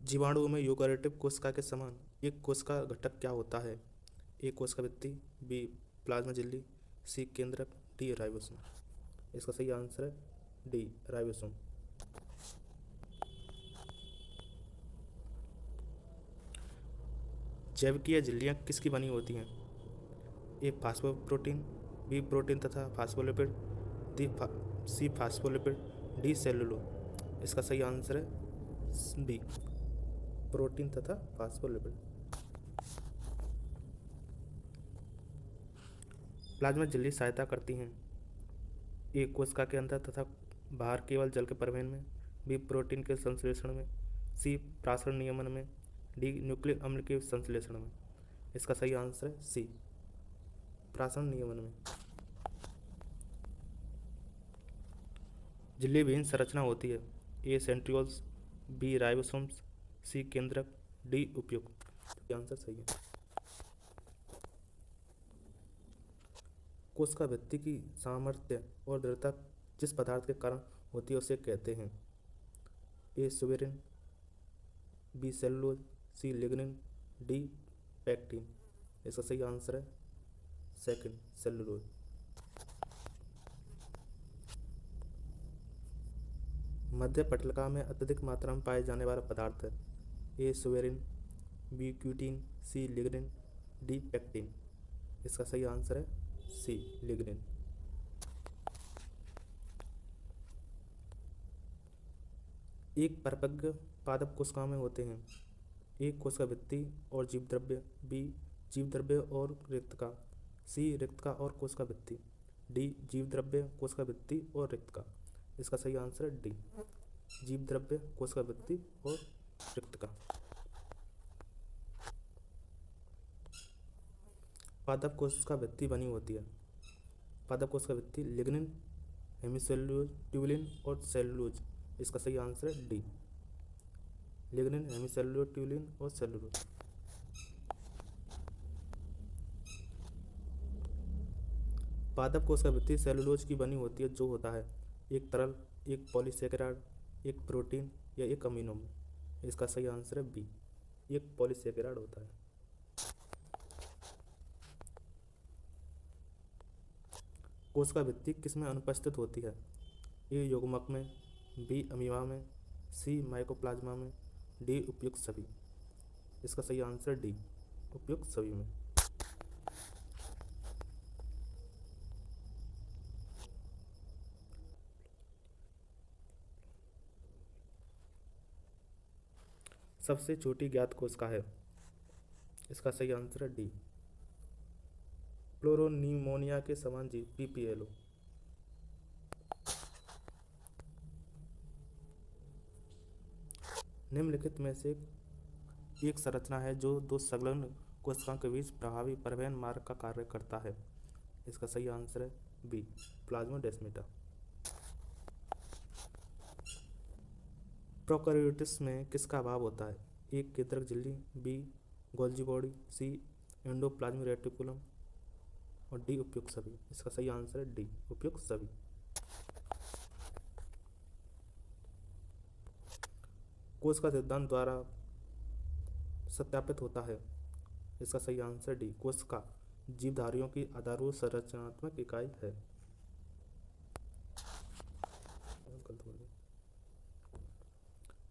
जीवाणुओं में यूकेरियोटिक कोशिका के समान एक कोशिका घटक क्या होता है? ए कोशिका भित्ति, बी प्लाज्मा झिल्ली, सी केंद्रक, डी राइबोसोम। इसका सही आंसर है डी राइबोसोम। जैविकीय झिल्लियाँ किसकी बनी होती हैं? ए फास्फोप्रोटीन, बी प्रोटीन तथा फास्फोलिपिड, सी फास्फोलिपिड, डी सेलुलोज। इसका सही आंसर है बी प्रोटीन तथा फास्फोलिपिड। प्लाज्मा झिल्ली सहायता करती हैं ए कोशिका के अंदर तथा बाहर केवल जल के परिवहन में, बी प्रोटीन के संश्लेषण में, सी प्रासरण नियमन में, डी न्यूक्लिक अम्ल के संश्लेषण में। इसका सही आंसर है सी प्रासरण नियमन में। झिल्ली विहीन संरचना होती है ए सेंट्रियोल्स, बी राइबोसोम्स, सी केंद्रक, डी उपयुक्त। आंसर सही है। कोशिका भित्ति की सामर्थ्य और दृढ़ता जिस पदार्थ के कारण होती है उसे कहते हैं? ए सुबेरिन, बी सेलुलोज, सी लिग्निन, डी पैक्टिन। इसका सही आंसर है सेकंड सेलुलोज। मध्य पटलिका में अत्यधिक मात्रा में पाए जाने वाला पदार्थ है ए सुबेरिन, बी क्यूटीन, सी लिग्निन, डी पैक्टिन। इसका सही आंसर है सी लिग्निन। एक परिपक्व पादप कोशिकाओं में होते हैं ए कोशिका भित्ति और जीवद्रव्य, बी जीवद्रव्य और रिक्तका, सी रिक्तका और कोशिका भित्ति, डी जीवद्रव्य कोशिका भित्ति और रिक्तका। इसका सही आंसर है डी जीवद्रव्य कोशिका भित्ति और रिक्तका। पादप कोशिका भित्ति बनी होती है। पादप कोशिका भित्ति लिग्निन, हेमिसेल्यूलोज, ट्यूबुलिन और सेलुलोज। इसका सही आंसर है डी लिग्निन, हेमिसेल्यूलोज, ट्यूबुलिन और सेलुलोज। पादप कोशिका भित्ति सेलुलोज की बनी होती है जो होता है एक तरल, एक पॉलीसेकेराइड, एक प्रोटीन या एक अमीनो। इसका सही आंसर है बी एक पॉलीसेकेराइड होता है। कोशिका भित्ति किसमें अनुपस्थित होती है? ए युग्मक में, बी अमीबा में, सी माइकोप्लाज्मा में, डी उपयुक्त सभी। इसका सही आंसर डी उपयुक्त सभी में। सबसे छोटी ज्ञात कोशिका है। इसका सही आंसर है डी प्लोरोनीमोनिया के समान जीव पीपीएलओ। निम्नलिखित में से एक संरचना है जो दो संलग्न कोशिकाओं के बीच प्रभावी परिवहन मार्ग का कार्य करता है। इसका सही आंसर है बी प्लाज्मोडेस्माटा। प्रोकैरियोट्स में किसका अभाव होता है? ए केंद्रक झिल्ली, बी गोल्जी बॉडी, सी एंडोप्लाज्मिक रेटिकुलम और डी उपयुक्त सभी। इसका सही आंसर है डी उपयुक्त सभी। कोशिका सिद्धांत द्वारा सत्यापित होता है। इसका सही आंसर डी कोशिका जीवधारियों की आधारभूत संरचनात्मक इकाई है।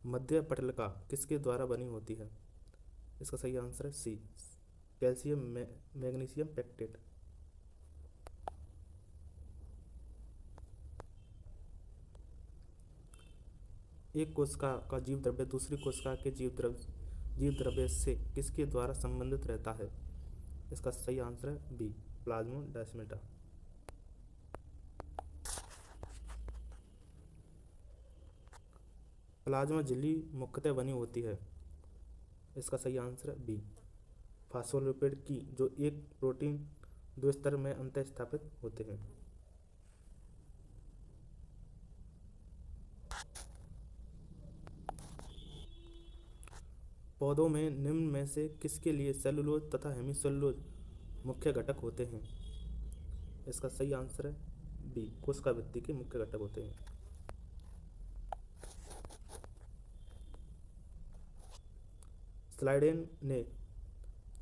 मध्य पटलिका किसके द्वारा बनी होती है? इसका सही आंसर है सी कैल्शियम मैग्नीशियम पेक्टेट। एक कोशिका का जीवद्रव्य दूसरी कोशिका के जीवद्रव्य से किसके द्वारा संबंधित रहता है? इसका सही आंसर है बी प्लाज्मोडेस्माटा। प्लाज्मा झिल्ली मुख्यतः बनी होती है। इसका सही आंसर है बी फास्फोलिपिड की, जो एक प्रोटीन दो स्तर में अंतः स्थापित होते हैं। पौधों में निम्न में से किसके लिए सेलुलोज तथा हेमिसेलुलोज मुख्य घटक होते हैं? इसका सही आंसर है बी कोशिका भित्ति के मुख्य घटक होते हैं। स्लाइडेन ने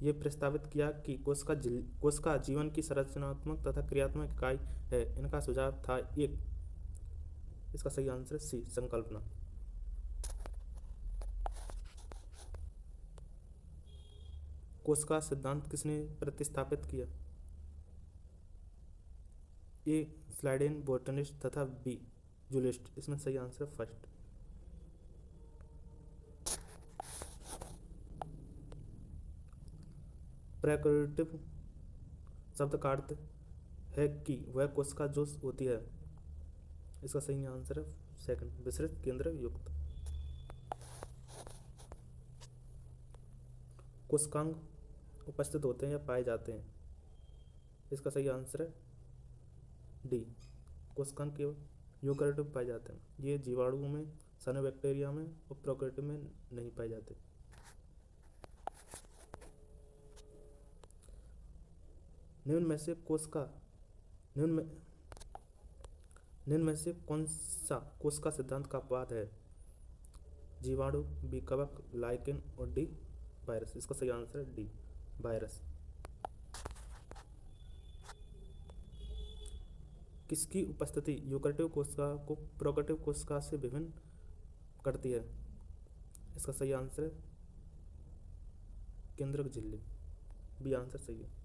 यह प्रस्तावित किया कि कोशिका जीवन की संरचनात्मक तथा क्रियात्मक इकाई है। इनका सुझाव था एक, इसका सही आंसर सी, संकल्पना। कोशिका सिद्धांत किसने प्रतिस्थापित किया? ए, स्लाइडेन बोटनिस्ट तथा बी, जूलिस्ट। इसमें सही आंसर फर्स्ट। प्रोकैरियोटिक शब्द का अर्थ है कि वह कोशिका जो होती है। इसका सही आंसर है सेकंड, विस्तृत केंद्र युक्त। कोशिकांग उपस्थित होते हैं या पाए जाते हैं? इसका सही आंसर है डी, कोशिकांग केवल यूकेरियोट में पाए जाते हैं। ये जीवाणुओं में, साइनोबैक्टीरिया में और प्रोकैरियोट में नहीं पाए जाते। निम्न में से कौन सा कोशिका सिद्धांत का अपवाद है? जीवाणु, बी कवक, लाइकेन और डी वायरस। इसका सही आंसर है डी, वायरस। किसकी उपस्थिति यूकेरियोटिक कोशिका को प्रोकैरियोटिक कोशिका से विभिन्न करती है? इसका सही आंसर है केंद्रक झिल्ली, बी आंसर सही है।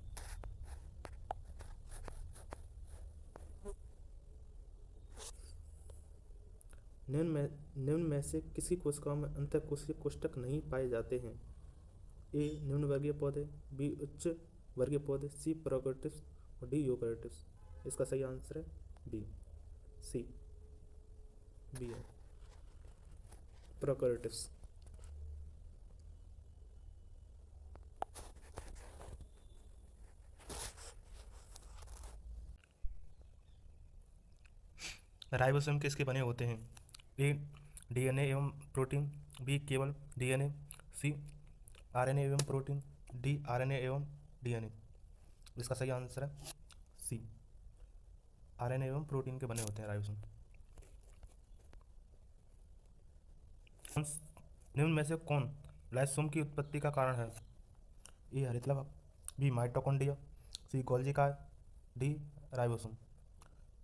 निम्न में से किसी कोशिकाओं में अंतःकोशीय कोष्ठक नहीं पाए जाते हैं? ए, निम्न वर्गीय पौधे, बी, उच्च वर्गीय पौधे, सी, प्रोकैरियोट्स और डी, यूकेरियोट्स। इसका सही आंसर है बी, सी, बी है, प्रोकैरियोट्स। राइबोसोम किसके बने होते हैं? ए, डीएनए एवं प्रोटीन, बी, केवल डीएनए, सी, आरएनए एवं प्रोटीन, डी, आरएनए एवं डीएनए। इसका सही आंसर है सी, आरएनए एवं प्रोटीन के बने होते हैं राइबोसोम। निम्न में से कौन लाइसोम की उत्पत्ति का कारण है? ए, हरितलता, बी, माइटोकॉन्ड्रिया, सी, गोल्गी काय, डी, राइबोसोम।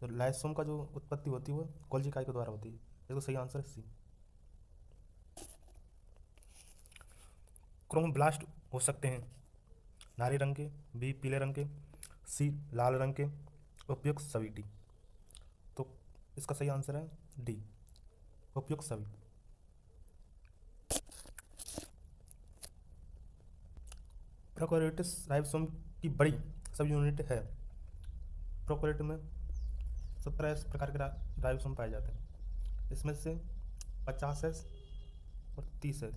तो लाइसोम का जो उत्पत्ति होती है वो गोल्गी काय के द्वारा होती है। इसका सही आंसर है सी। क्रोमोब्लास्ट हो सकते हैं नारी रंग के, बी, पीले रंग के, सी, लाल रंग के, उपयुक्त सभी डी। तो इसका सही आंसर है डी, उपयुक्त सभी। प्रोकैरियोट्स राइबोसोम की बड़ी सब यूनिट है। प्रोकैरियोट में 17 प्रकार के राइबोसोम पाए जाते हैं। इसमें से 50S और 30S।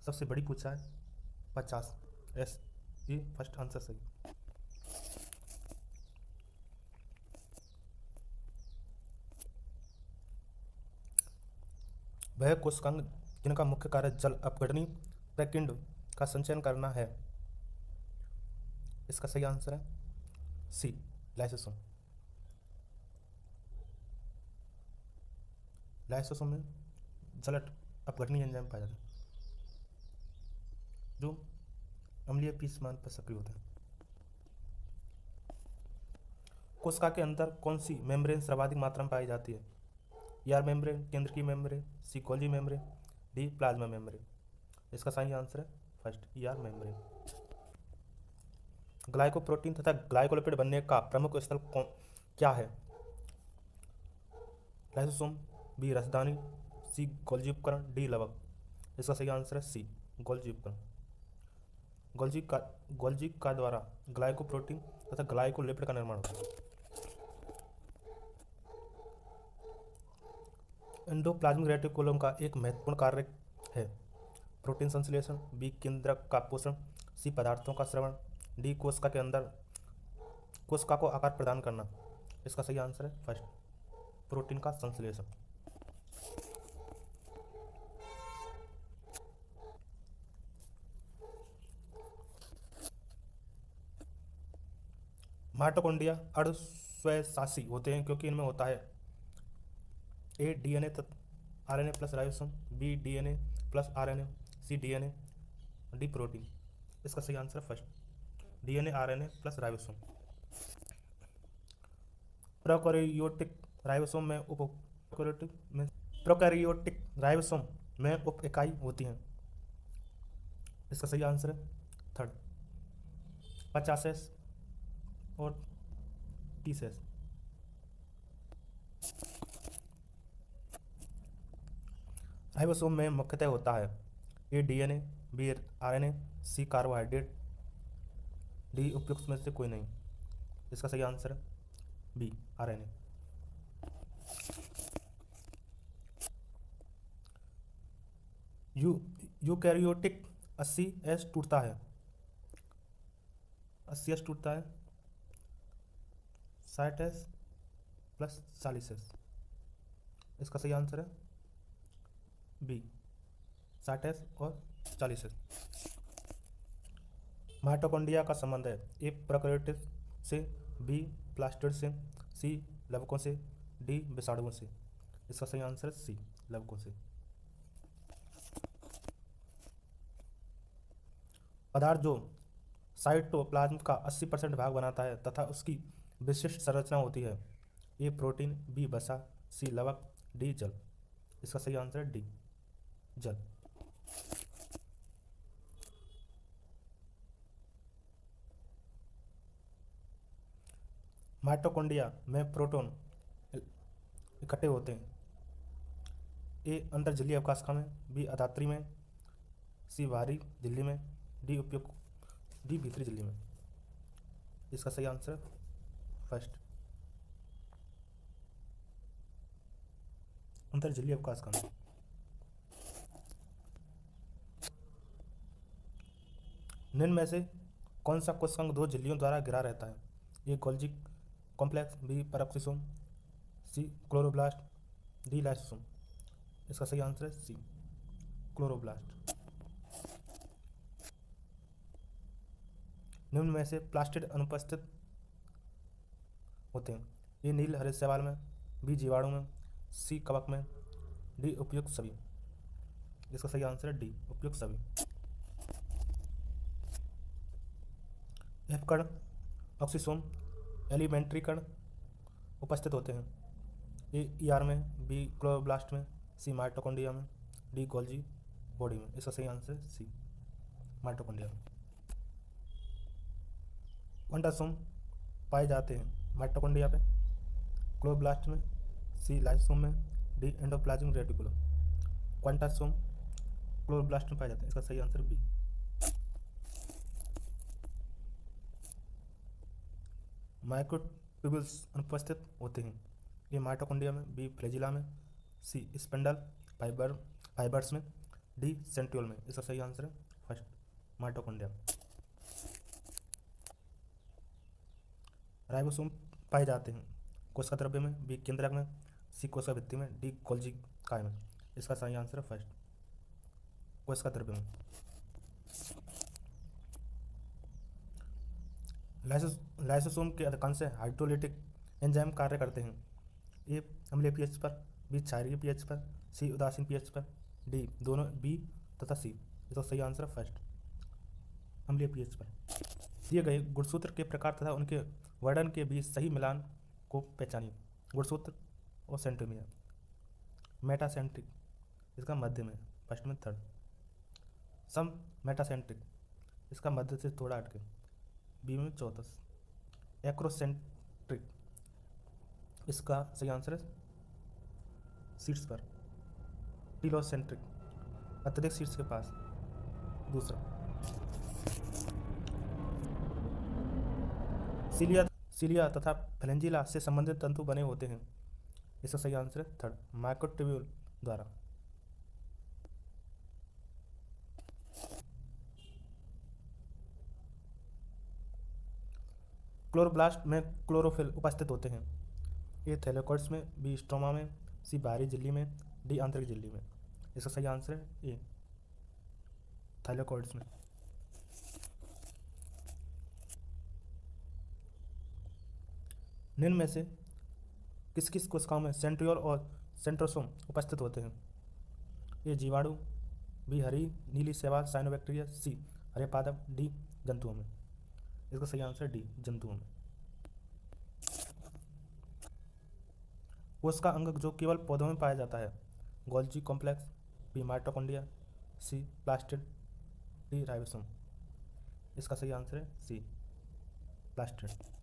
सबसे बड़ी पूछा है 50S, ये फर्स्ट आंसर सही। वह कोशिकांग जिनका मुख्य कार्य जल अपघटनी प्रकींड का संचयन करना है। इसका सही आंसर है सी, लाइसोसोम। लाइसोसोम में जल अपघटनी एंजाइम पाया जाता है जो अम्लीय पीस मान पर सक्रिय होता है। कोशिका के अंदर कौन सी मेम्ब्रेन सर्वाधिक मात्रा में पाई जाती है? ईआर मेम्ब्रेन, केंद्र की membrane, C, Golgi membrane, D, plasma membrane. इसका सही आंसर है फर्स्ट, ईआर मेम्ब्रेन। ग्लाइकोप्रोटीन तथा ग्लाइकोलिपिड बनने का प्रमुख स्थल क्या है? लाइसोसोम, बी, रसदानी, सी, गोल्गी उपकरण, डी, लवक। इसका सही आंसर है सी, गोल्गी उपकरण। गोल्गी का द्वारा ग्लाइकोप्रोटीन तथा ग्लाइकोलिपिड का निर्माण होता है। एंडोप्लाज्मिक रेटिकुलम का एक महत्वपूर्ण कार्य है प्रोटीन संश्लेषण, बी, केंद्रक का पोषण, सी, पदार्थों का श्रवण, डी, कोशिका के अंदर कोशिका को आकार प्रदान करना। इसका सही आंसर है फर्स्ट, प्रोटीन का संश्लेषण। माइटोकॉन्ड्रिया अर्धस्वयंशासी होते हैं क्योंकि इनमें होता है A, DNA RNA plus ribosome, B, DNA plus RNA, C, DNA D protein. इसका सही answer first, DNA RNA plus ribosome. Prokaryotic ribosome में प्रोकैरियोटिक राइबोसोम में उप इकाई होती हैं। इसका सही आंसर है थर्ड, 50S और 30S। राइबोसोम में मुख्यतः होता है A DNA, B RNA, C carbohydrate, D उपयुक्त में से कोई नहीं। इसका सही आंसर है बी आरएनए। यूकैरियोटिक 80S टूटता है, 80S टूटता है, 60S प्लस 40S। इसका सही आंसर है बी 60S और 40S। माइटोकॉन्ड्रिया का संबंध है ए प्रोकैरियोट्स से, बी प्लास्टिड से, सी लवकों से, डी विषाणुओं से। इसका सही आंसर है सी लवकों से। पदार्थ जो साइटोप्लाज्म का 80% भाग बनाता है तथा उसकी विशिष्ट संरचना होती है, ए प्रोटीन, बी वसा, सी लवक, डी जल। इसका सही आंसर है डी जल। माइटोकॉन्ड्रिया में प्रोटॉन इकट्ठे होते हैं, ए अंतर झिल्ली अवकाशिका में, बी अधात्री में, सी बाहरी झिल्ली में, डी भीतरी झिल्ली में। इसका सही आंसर फर्स्ट, अंतर झिल्ली अवकाशिका में। निम्न में से कौन सा कोशिकांग दो झिल्लियों द्वारा घिरा रहता है, ए गोल्जी कॉम्प्लेक्स, बी पैराक्सिसोम, सी क्लोरोब्लास्ट, डी लाइसोसोम। इसका सही आंसर है सी क्लोरोब्लास्ट। निम्न में से प्लास्टिड अनुपस्थित होते हैं, ए नील हरे शैवाल में, बी जीवाणु में, सी कवक में, डी उपयुक्त सभी। इसका सही आंसर है डी उपयुक्त सभी। एफ कण ऑक्सीसोम एलिमेंट्री कण उपस्थित होते हैं, ए ईआर में, बी क्लोरोब्लास्ट में, सी माइटोकॉन्ड्रिया में, डी गोल्जी बॉडी में। इसका सही आंसर है सी माइटोकॉन्ड्रिया में। क्वांटासोम पाए जाते हैं माइटोकॉन्ड्रिया पे, क्लोरोब्लास्ट में, सी लाइसोम में, डी एंडोप्लाज्मिक रेटिकुलम। क्वांटासोम क्लोरोब्लास्ट में पाए जाते हैं। इसका सही आंसर बी। माइक्रोट्यूब्यूल्स अनुपस्थित होते हैं, ए माइटोकॉन्ड्रिया में, बी फ्लैजिला में, सी स्पिंडल फाइबर्स में, डी सेंट्रियोल में। इसका सही आंसर है फर्स्ट माइटोकॉन्ड्रिया। राइबोसोम पाए जाते हैं कोशिका द्रव्य में, बी केंद्रक में, सी कोशिका भित्ति में, डी गोल्जी काय में। इसका सही आंसर है फर्स्ट कोशिका द्रव्य में। लाइसोसोम के अधिकांश हाइड्रोलिटिक एंजाइम कार्य करते हैं, ए अम्लीय पीएच पर, बी क्षारीय पीएच पर, सी उदासीन पीएच पर, डी दोनों बी तथा सी। इसका सही आंसर है फर्स्ट अम्लीय पीएच पर। दिए गए गुणसूत्र के प्रकार तथा उनके वर्णन के बीच सही मिलान को पहचानिए। गुणसूत्र और सेंट्रोमियर। मेटासेंट्रिक इसका मध्य में, फर्स्ट में थर्ड। सम मेटासेंट्रिक इसका मध्य से थोड़ा हटके, बी में चौथस। एक्रोसेंट्रिक इसका सही आंसर है सीट्स पर। टीलोसेंट्रिक अत्यधिक सीट्स के पास, दूसरा। सीलिया तथा फ्लैंजिला से संबंधित तंतु बने होते हैं। इसका सही आंसर है थर्ड माइक्रोट्यूब्यूल द्वारा। क्लोरोब्लास्ट में क्लोरोफिल उपस्थित होते हैं, ए थैलेकोइड्स में, बी स्ट्रोमा में, सी बाहरी झिल्ली में, डी आंतरिक झिल्ली में। इसका सही आंसर है ए थैलेकोइड्स में। निम्न में से किस किस कोशिकाओं में सेंट्रियोल और सेंट्रोसोम उपस्थित होते हैं, ए जीवाणु, बी हरी नीली शैवाल साइनोबैक्टीरिया, सी हरे पादप, डी जंतुओं में। इसका सही आंसर है डी जंतुओं में। कोश का अंग जो केवल पौधों में पाया जाता है, गोल्जी कॉम्प्लेक्स, बी माइटोकॉन्ड्रिया, सी प्लास्टिड, डी राइबोसोम। इसका सही आंसर है सी प्लास्टिड।